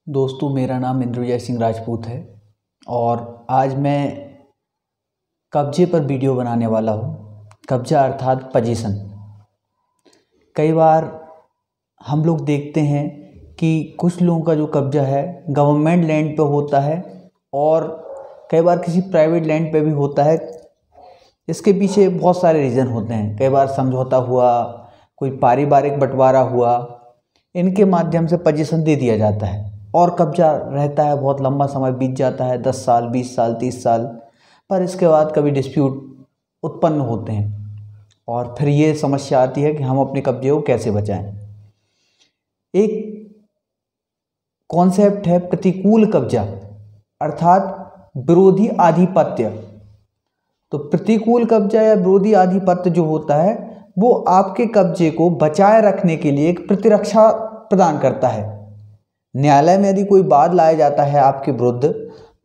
दोस्तों, मेरा नाम इंद्रजय सिंह राजपूत है और आज मैं कब्जे पर वीडियो बनाने वाला हूँ। कब्जा अर्थात पोजीशन। कई बार हम लोग देखते हैं कि कुछ लोगों का जो कब्जा है गवर्नमेंट लैंड पे होता है और कई बार किसी प्राइवेट लैंड पे भी होता है। इसके पीछे बहुत सारे रीज़न होते हैं। कई बार समझौता हुआ, कोई पारिवारिक बंटवारा हुआ, इनके माध्यम से पोजीशन दे दिया जाता है और कब्जा रहता है। बहुत लंबा समय बीत जाता है, 10 साल, 20 साल, 30 साल, पर इसके बाद कभी डिस्प्यूट उत्पन्न होते हैं और फिर ये समस्या आती है कि हम अपने कब्जे को कैसे बचाएं। एक कॉन्सेप्ट है प्रतिकूल कब्जा अर्थात विरोधी आधिपत्य। तो प्रतिकूल कब्जा या विरोधी आधिपत्य जो होता है वो आपके कब्जे को बचाए रखने के लिए एक प्रतिरक्षा प्रदान करता है। न्यायालय में यदि कोई वाद लाया जाता है आपके विरुद्ध,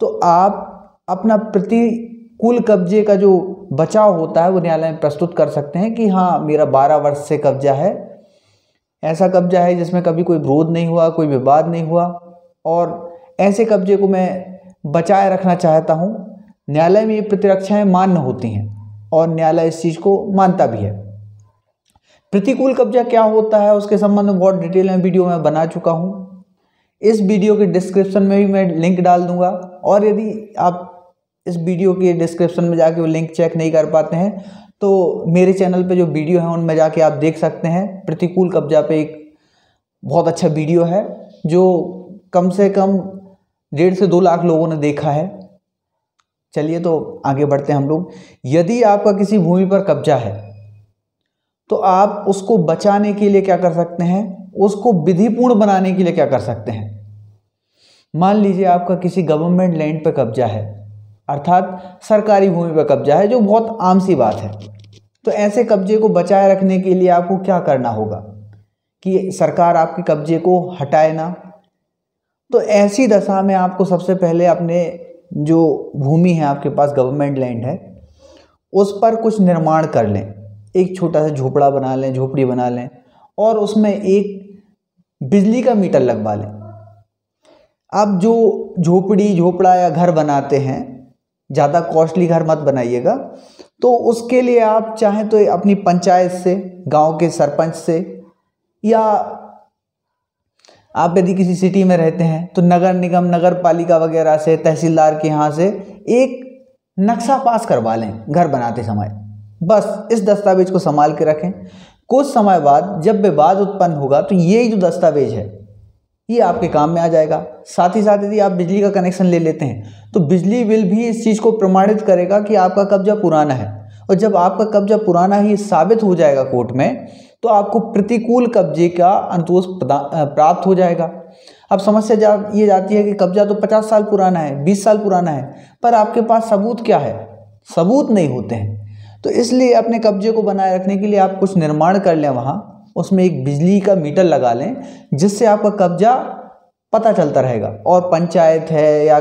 तो आप अपना प्रतिकूल कब्जे का जो बचाव होता है वो न्यायालय में प्रस्तुत कर सकते हैं कि हाँ, मेरा 12 वर्ष से कब्जा है, ऐसा कब्जा है जिसमें कभी कोई विरोध नहीं हुआ, कोई विवाद नहीं हुआ और ऐसे कब्जे को मैं बचाए रखना चाहता हूँ। न्यायालय में ये प्रतिरक्षाएं मान्य होती हैं और न्यायालय इस चीज़ को मानता भी है। प्रतिकूल कब्जा क्या होता है उसके संबंध में बहुत डिटेल में वीडियो में बना चुका हूँ। इस वीडियो के डिस्क्रिप्शन में भी मैं लिंक डाल दूंगा और यदि आप इस वीडियो के डिस्क्रिप्शन में जाके वो लिंक चेक नहीं कर पाते हैं तो मेरे चैनल पे जो वीडियो है उनमें जाके आप देख सकते हैं। प्रतिकूल कब्जा पे एक बहुत अच्छा वीडियो है जो कम से कम 1.5 से 2 लाख लोगों ने देखा है। चलिए तो आगे बढ़ते हैं हम लोग। यदि आपका किसी भूमि पर कब्जा है तो आप उसको बचाने के लिए क्या कर सकते हैं, उसको विधिपूर्ण बनाने के लिए क्या कर सकते हैं। मान लीजिए आपका किसी गवर्नमेंट लैंड पे कब्जा है अर्थात सरकारी भूमि पर कब्जा है, जो बहुत आम सी बात है। तो ऐसे कब्जे को बचाए रखने के लिए आपको क्या करना होगा कि सरकार आपके कब्जे को हटाए ना। तो ऐसी दशा में आपको सबसे पहले अपने जो भूमि है, आपके पास गवर्नमेंट लैंड है, उस पर कुछ निर्माण कर लें। एक छोटा सा झोपड़ा बना लें, झोपड़ी बना लें और उसमें एक बिजली का मीटर लगवा लें। आप जो झोपड़ी, झोपड़ा या घर बनाते हैं, ज़्यादा कॉस्टली घर मत बनाइएगा। तो उसके लिए आप चाहें तो अपनी पंचायत से, गांव के सरपंच से, या आप यदि किसी सिटी में रहते हैं तो नगर निगम, नगर पालिका वगैरह से, तहसीलदार के यहाँ से एक नक्शा पास करवा लें घर बनाते समय। बस इस दस्तावेज को संभाल के रखें। कुछ समय बाद जब विवाद उत्पन्न होगा तो ये जो दस्तावेज है ये आपके काम में आ जाएगा। साथ ही साथ यदि आप बिजली का कनेक्शन ले लेते हैं तो बिजली बिल भी इस चीज़ को प्रमाणित करेगा कि आपका कब्जा पुराना है। और जब आपका कब्जा पुराना ही साबित हो जाएगा कोर्ट में, तो आपको प्रतिकूल कब्जे का अंतोष प्राप्त हो जाएगा। अब समस्या ये जाती है कि कब्जा तो 50 साल पुराना है, 20 साल पुराना है, पर आपके पास सबूत क्या है? सबूत नहीं होते हैं। तो इसलिए अपने कब्जे को बनाए रखने के लिए आप कुछ निर्माण कर लें वहाँ, उसमें एक बिजली का मीटर लगा लें जिससे आपका कब्जा पता चलता रहेगा। और पंचायत है या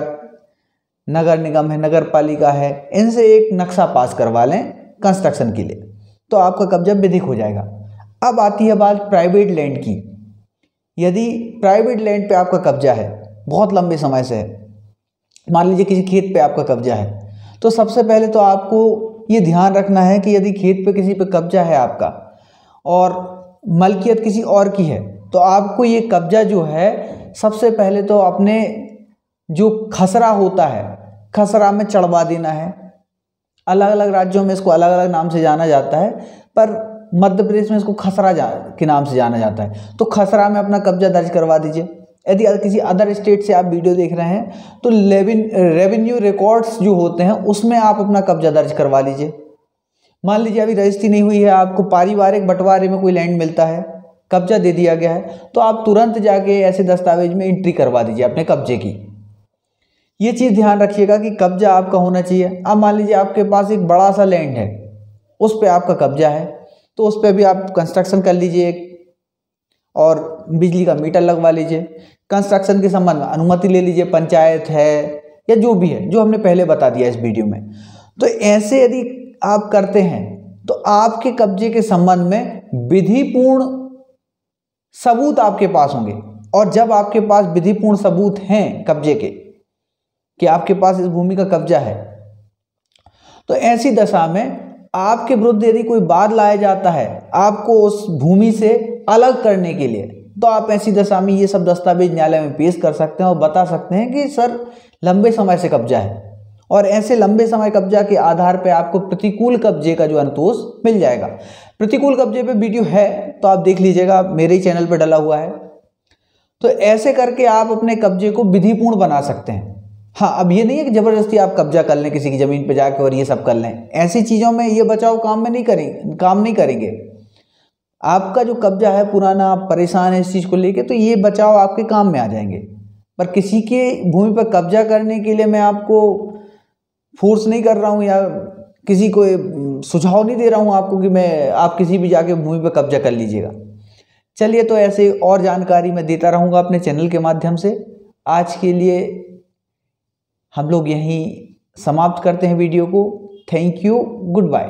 नगर निगम है, नगर पालिका है, इनसे एक नक्शा पास करवा लें कंस्ट्रक्शन के लिए, तो आपका कब्जा विधिक हो जाएगा। अब आती है बात प्राइवेट लैंड की। यदि प्राइवेट लैंड पे आपका कब्जा है, बहुत लंबे समय से है, मान लीजिए किसी खेत पे आपका कब्जा है, तो सबसे पहले तो आपको ये ध्यान रखना है कि यदि खेत पे किसी पे कब्जा है आपका और मलकियत किसी और की है, तो आपको ये कब्जा जो है सबसे पहले तो अपने जो खसरा होता है, खसरा में चढ़वा देना है। अलग अलग राज्यों में इसको अलग अलग नाम से जाना जाता है, पर मध्य प्रदेश में इसको खसरा के नाम से जाना जाता है। तो खसरा में अपना कब्जा दर्ज करवा दीजिए। यदि किसी अदर स्टेट से आप वीडियो देख रहे हैं तो रेवेन्यू रिकॉर्ड्स जो होते हैं उसमें आप अपना कब्जा दर्ज करवा लीजिए। मान लीजिए अभी रजिस्ट्री नहीं हुई है, आपको पारिवारिक बंटवारे में कोई लैंड मिलता है, कब्जा दे दिया गया है, तो आप तुरंत जाके ऐसे दस्तावेज में एंट्री करवा दीजिए अपने कब्जे की। ये चीज़ ध्यान रखिएगा कि कब्जा आपका होना चाहिए। अब मान लीजिए आपके पास एक बड़ा सा लैंड है, उस पर आपका कब्जा है, तो उस पर भी आप कंस्ट्रक्शन कर लीजिए और बिजली का मीटर लगवा लीजिए। कंस्ट्रक्शन के संबंध में अनुमति ले लीजिए, पंचायत है या जो भी है, जो हमने पहले बता दिया इस वीडियो में। तो ऐसे यदि आप करते हैं तो आपके कब्जे के संबंध में विधिपूर्ण सबूत आपके पास होंगे। और जब आपके पास विधिपूर्ण सबूत हैं कब्जे के कि आपके पास इस भूमि का कब्जा है, तो ऐसी दशा में आपके विरुद्ध यदि कोई वाद लाया जाता है आपको उस भूमि से अलग करने के लिए, तो आप ऐसी दशा में ये सब दस्तावेज न्यायालय में पेश कर सकते हैं और बता सकते हैं कि सर लंबे समय से कब्जा है, और ऐसे लंबे समय कब्जा के आधार पर आपको प्रतिकूल कब्जे का जो अनुतोष मिल जाएगा। प्रतिकूल कब्जे पे वीडियो है तो आप देख लीजिएगा, मेरे ही चैनल पर डला हुआ है। तो ऐसे करके आप अपने कब्जे को विधिपूर्ण बना सकते हैं। हाँ, अब ये नहीं है कि जबरदस्ती आप कब्जा कर लें किसी की जमीन पे जाके और ये सब कर लें, ऐसी चीज़ों में ये बचाव काम नहीं करेंगे। आपका जो कब्जा है पुराना, आप परेशान है इस चीज़ को लेके, तो ये बचाव आपके काम में आ जाएंगे। पर किसी के भूमि पर कब्जा करने के लिए मैं आपको फोर्स नहीं कर रहा हूँ या किसी को सुझाव नहीं दे रहा हूँ आपको कि आप किसी भी जाके भूमि पर कब्जा कर लीजिएगा। चलिए, तो ऐसे और जानकारी मैं देता रहूँगा अपने चैनल के माध्यम से। आज के लिए हम लोग यहीं समाप्त करते हैं वीडियो को। Thank you, good bye.